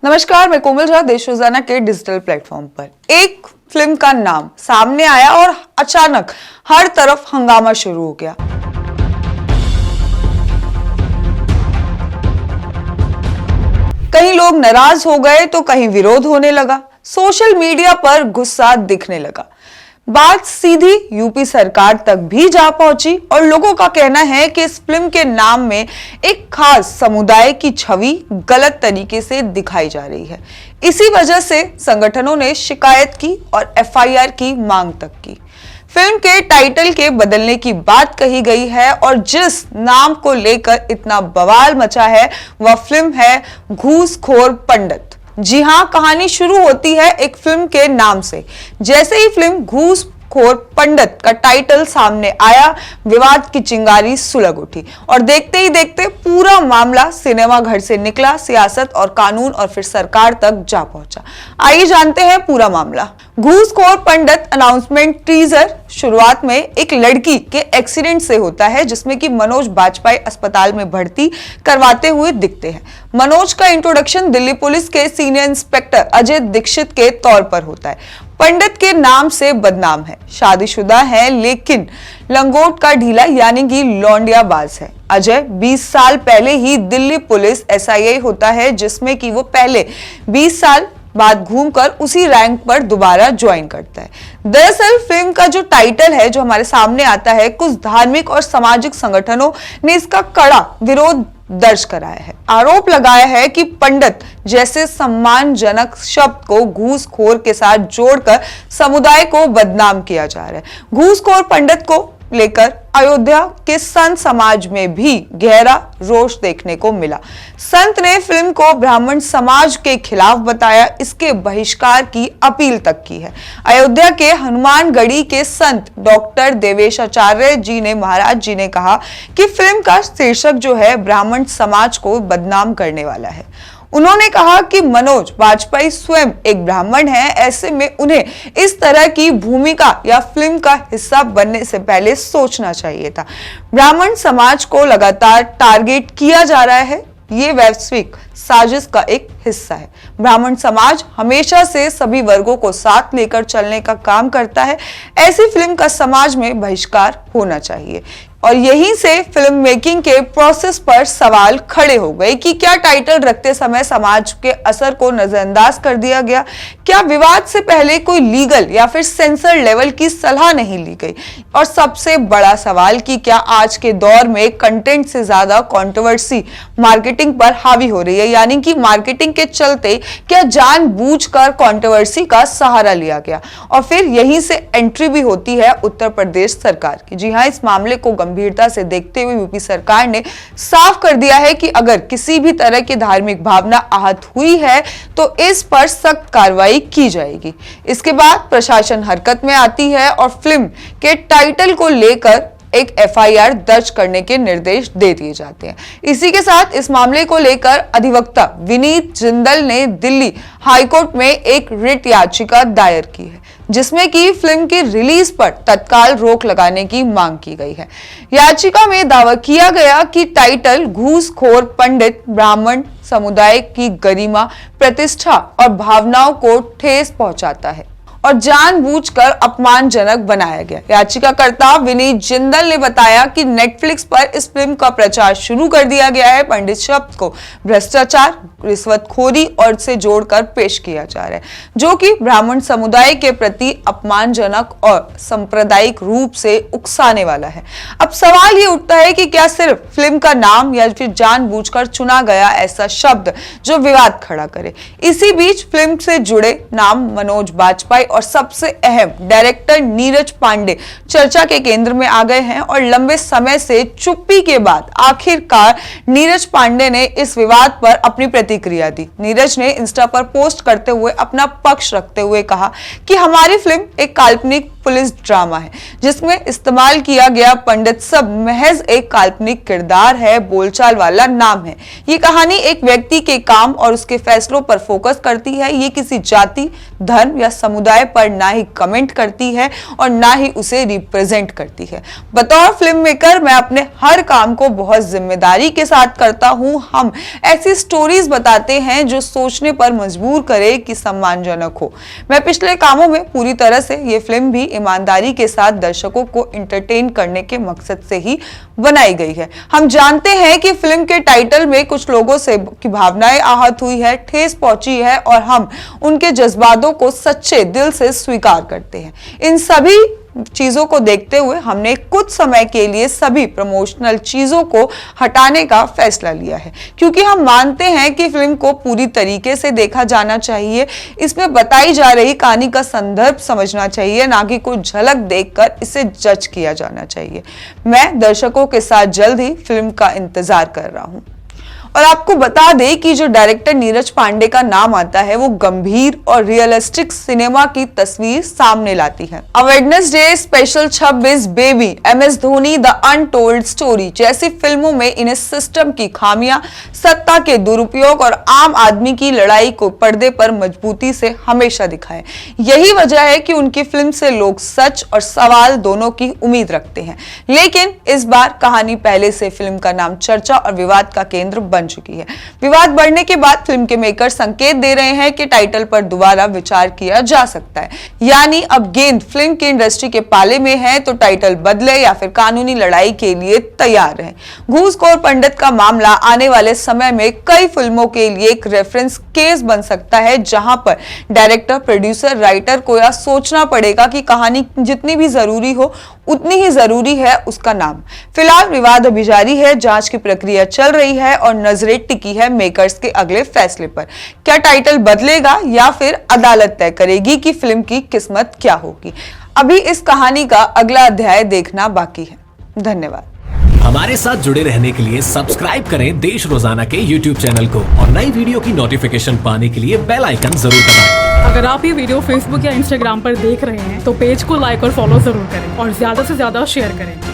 नमस्कार, मैं कोमल झा देश रोजाना के डिजिटल प्लेटफॉर्म पर एक फिल्म का नाम सामने आया और अचानक हर तरफ हंगामा शुरू हो गया। कहीं लोग नाराज हो गए तो कहीं विरोध होने लगा। सोशल मीडिया पर गुस्सा दिखने लगा। बात सीधी यूपी सरकार तक भी जा पहुंची और लोगों का कहना है कि इस फिल्म के नाम में एक खास समुदाय की छवि गलत तरीके से दिखाई जा रही है। इसी वजह से संगठनों ने शिकायत की और एफआईआर की मांग तक की। फिल्म के टाइटल के बदलने की बात कही गई है और जिस नाम को लेकर इतना बवाल मचा है वह फिल्म है घूसखोर पंडित। जी हां, कहानी शुरू होती है एक फिल्म के नाम से। जैसे ही फिल्म घूसखोर पंडित का टाइटल सामने आया, विवाद की चिंगारी सुलग उठी और देखते ही देखते पूरा मामला सिनेमा घर से निकला, सियासत और कानून और फिर सरकार तक जा पहुंचा। आइए जानते हैं पूरा मामला। घूसखोर पंडित अनाउंसमेंट टीजर शुरुआत में एक लड़की के एक्सीडेंट से होता है जिसमें कि मनोज बाजपेयी अस्पताल में भर्ती करवाते हुए दिखते हैं। मनोज का इंट्रोडक्शन दिल्ली पुलिस के सीनियर इंस्पेक्टर अजय दीक्षित के तौर पर होता है। पंडित के नाम से बदनाम है, शादीशुदा है लेकिन लंगोट का ढीला यानी कि लौंडियाबाज है। अजय 20 साल पहले ही दिल्ली पुलिस एसआईए होता है जिसमें कि वो पहले 20 साल बाद घूमकर उसी रैंक पर दोबारा ज्वाइन करता है। दरअसल फिल्म का जो टाइटल है जो हमारे सामने आता है, कुछ धार्मिक और सामाजिक संगठनों ने इसका कड़ा विरोध दर्ज कराया है। आरोप लगाया है कि पंडित जैसे सम्मानजनक शब्द को घूसखोर के साथ जोड़कर समुदाय को बदनाम किया जा रहा है। घूसखोर पंडित को लेकर अयोध्या के संत समाज में भी गहरा रोष देखने को मिला। संत ने फिल्म को ब्राह्मण समाज के खिलाफ बताया, इसके बहिष्कार की अपील तक की है। अयोध्या के हनुमानगढ़ी के संत डॉक्टर देवेशाचार्य जी ने महाराज जी ने कहा कि फिल्म का शीर्षक जो है ब्राह्मण समाज को बदनाम करने वाला है। उन्होंने कहा कि मनोज बाजपेयी स्वयं एक ब्राह्मण है, ऐसे में उन्हें इस तरह की भूमिका या फिल्म का हिस्सा बनने से पहले सोचना चाहिए था। ब्राह्मण समाज को लगातार टारगेट किया जा रहा है, ये वैश्विक साजिश का एक हिस्सा है। ब्राह्मण समाज हमेशा से सभी वर्गों को साथ लेकर चलने का काम करता है। ऐसी फिल्म का समाज में बहिष्कार होना चाहिए। और यहीं से फिल्म मेकिंग के प्रोसेस पर सवाल खड़े हो गए कि क्या टाइटल रखते समय समाज के असर को नजरअंदाज कर दिया गया? क्या विवाद से पहले कोई लीगल या फिर सेंसर लेवल की सलाह नहीं ली गई? और सबसे बड़ा सवाल कि क्या आज के दौर में कंटेंट से ज्यादा कंट्रोवर्सी मार्केटिंग पर हावी हो रही है, यानी कि मार्केटिंग के चलते क्या जानबूझकर कंट्रोवर्सी का सहारा लिया गया? और फिर यहीं से एंट्री भी होती है उत्तर प्रदेश सरकार की। जी हाँ, इस मामले को गंभीरता से देखते हुए यूपी सरकार ने साफ कर दिया है कि अगर किसी भी तरह की धार्मिक भावना आहत हुई है तो इस पर सख्त कार्रवाई की जाएगी। इसके बाद प्रशासन हरकत में आती है और फिल्म के टाइटल को लेकर एक एफआईआर दर्ज करने के निर्देश दे दिए जाते हैं। इसी के साथ इस मामले को लेकर अधिवक्ता विनीत जिंदल ने दिल्ली हाईकोर्ट में एक रिट याचिका दायर की है जिसमें कि फिल्म की रिलीज पर तत्काल रोक लगाने की मांग की गई है। याचिका में दावा किया गया कि टाइटल घूसखोर पंडित ब्राह्मण समुदाय की गरिमा, प्रतिष्ठा और भावनाओं को ठेस पहुंचाता है और जानबूझकर अपमानजनक बनाया गया। याचिकाकर्ता विनीत जिंदल ने बताया कि नेटफ्लिक्स पर इस फिल्म का प्रचार शुरू कर दिया गया है। पंडित शब्द को भ्रष्टाचार, रिश्वतखोरी और से जोड़कर पेश किया जा रहा है जो कि ब्राह्मण समुदाय के प्रति अपमानजनक और सांप्रदायिक रूप से उकसाने वाला है। अब सवाल ये उठता है कि क्या सिर्फ फिल्म का नाम या फिर जानबूझकर चुना गया ऐसा शब्द जो विवाद खड़ा करे? इसी बीच फिल्म से जुड़े नाम मनोज बाजपेयी और सबसे अहम डायरेक्टर नीरज पांडे चर्चा के केंद्र में आ गए हैं और लंबे समय से चुप्पी के बाद आखिरकार नीरज पांडे ने इस विवाद पर अपनी प्रतिक्रिया दी। नीरज ने इंस्टा पर पोस्ट करते हुए अपना पक्ष रखते हुए कहा कि हमारी फिल्म एक काल्पनिक पुलिस ड्रामा है जिसमें इस्तेमाल किया गया पंडित सब महज एक काल्पनिक किरदार है, बोलचाल वाला नाम है। ये कहानी एक व्यक्ति के काम और उसके फैसलों पर फोकस करती है। ये किसी जाति, धर्म या समुदाय पर ना ही कमेंट करती है और ना ही उसे रिप्रेजेंट करती है। बतौर फिल्म मेकर मैं अपने हर काम को बहुत जिम्मेदारी के साथ करता हूं। हम ऐसी स्टोरीज बताते हैं जो सोचने पर मजबूर करे कि सम्मानजनक हो। मैं पिछले कामों में पूरी तरह से ये फिल्म भी ईमानदारी के साथ दर्शकों को एंटरटेन करने के मकसद से ही बनाई गई है। हम जानते हैं कि फिल्म के टाइटल में कुछ लोगों से की भावनाएं आहत हुई है, ठेस पहुंची है और हम उनके जज्बातों को सच्चे दिल से स्वीकार करते हैं। इन सभी चीजों को देखते हुए हमने कुछ समय के लिए सभी प्रमोशनल चीजों को हटाने का फैसला लिया है, क्योंकि हम मानते हैं कि फिल्म को पूरी तरीके से देखा जाना चाहिए। इसमें बताई जा रही कहानी का संदर्भ समझना चाहिए, ना कि कुछ झलक देखकर इसे जज किया जाना चाहिए। मैं दर्शकों के साथ जल्द ही फिल्म का इंतजार कर रहा हूं। और आपको बता दें कि जो डायरेक्टर नीरज पांडे का नाम आता है वो गंभीर और रियलिस्टिक सिनेमा की तस्वीर सामने लाती है। Wednesday special 26, baby, MS Dhoni, the untold story जैसी फिल्मों में इन्हें सिस्टम की खामियां, सत्ता के दुरुपयोग और आम आदमी की लड़ाई को पर्दे पर मजबूती से हमेशा दिखाए। यही वजह है कि उनकी फिल्म से लोग सच और सवाल दोनों की उम्मीद रखते हैं। लेकिन इस बार कहानी पहले से फिल्म का नाम चर्चा और विवाद का केंद्र बन चुकी है। विवाद बढ़ने के बाद फिल्म के मेकर संकेत दे रहे हैं कि टाइटल पर दोबारा विचार किया जा सकता है। यानी अब गेंद फिल्म की इंडस्ट्री के पाले में है, तो टाइटल बदले या फिर कानूनी लड़ाई के लिए तैयार रहे। घूसखोर पंडित का मामला आने वाले समय में कई फिल्मों के लिए एक रेफरेंस केस बन सकता है, जहां पर डायरेक्टर, प्रोड्यूसर, राइटर को यह सोचना पड़ेगा कि कहानी जितनी भी जरूरी हो उतनी ही जरूरी है उसका नाम। फिलहाल विवाद अभी जारी है, जांच की प्रक्रिया चल रही है और नजरें टिकी है मेकर्स के अगले फैसले पर। क्या टाइटल बदलेगा या फिर अदालत तय करेगी कि फिल्म की किस्मत क्या होगी? अभी इस कहानी का अगला अध्याय देखना बाकी है। धन्यवाद। हमारे साथ जुड़े रहने के लिए सब्सक्राइब करें देश रोजाना के YouTube चैनल को और नई वीडियो की नोटिफिकेशन पाने के लिए बेल आइकन जरूर दबाएं। अगर आप ये वीडियो Facebook या Instagram पर देख रहे हैं तो पेज को लाइक और फॉलो जरूर करें और ज्यादा से ज्यादा शेयर करें।